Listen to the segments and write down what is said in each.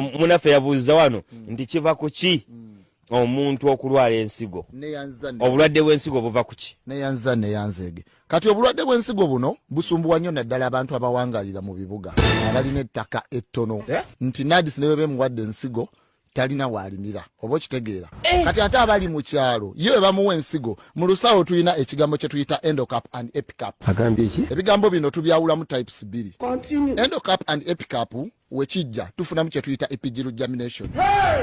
Munaffe yabuuza wano nti kiva ku ki omuntu okulwala ensigo. Obulwadde bw'ensigo buva ku ki? Neyanzege. Kati obulwadde bw'ensigo buno busumbuwa nnyo naddala abantu abawangalira mu bibuga abalina ettaka ettono nti nadisi ne bwe muwadde ensigo talina waalimira oba okitegeera. Kati ate abali mu kyalo ye bamuwa ensigo mu lusawo tulina ekigambo kye tuyita endocap and epicap. Ebigambo bino tubyawulamu types 2. Endocap and epicap wekijja tufunamu kye tuyita epigiral germination.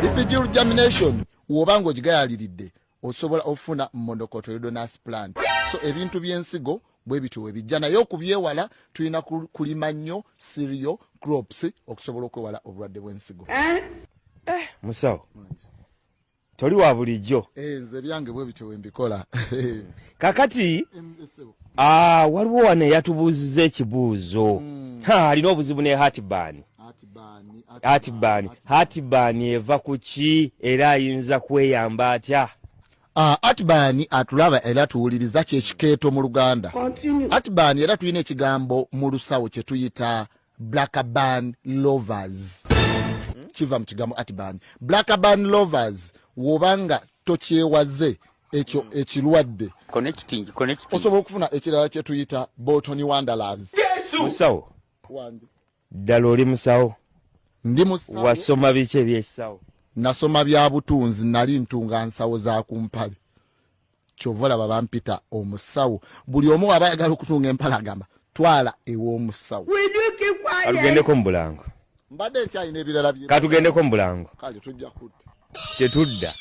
Epigiral germination wobanga ogigayaliridde osobola ofuna monocotyledonous plant. So ebintu by'ensigo bwe bityo webijja naye okubyewala tulina kulima nnyo cereal crops okusobola okwewala obulwadde bw'ensigo. Musawo toli wa bulijjo. Nze byange bwe bityo wembikola. Kakati waliwo wano yatubuuzizza ekibuuzo. Alina obuzibu ne heartburn. Heartburn eva ku ki era ayinza kweyamba atya? Heartburn atulaba era tuwuliriza kyekikeeto mu Luganda. Heartburn era tulina ekigambo mu lusawo kye tuyita blackburn lovers. Kiva mu kigambo heartburn. Blackburn lovers wobanga tokyewaze ekyo ekirwadde osobola okufuna ekirala kye tuyita botany wanderers. Musawo ddala oli musawo? Ndi musawo. Wasoma biki ebyesawo? Nasoma bya butunzi nali ntunga nsawo za kumpale. Kyovola baba mpita omusawo. Buli omu aba ayagala okutunga empala agamba twala ew'omusawo. Atugendeko mu Bulango. Mbadde nkyalina ebirala bye. Katugendeko mu Bulango. Kale tujja kudda. Tetudda.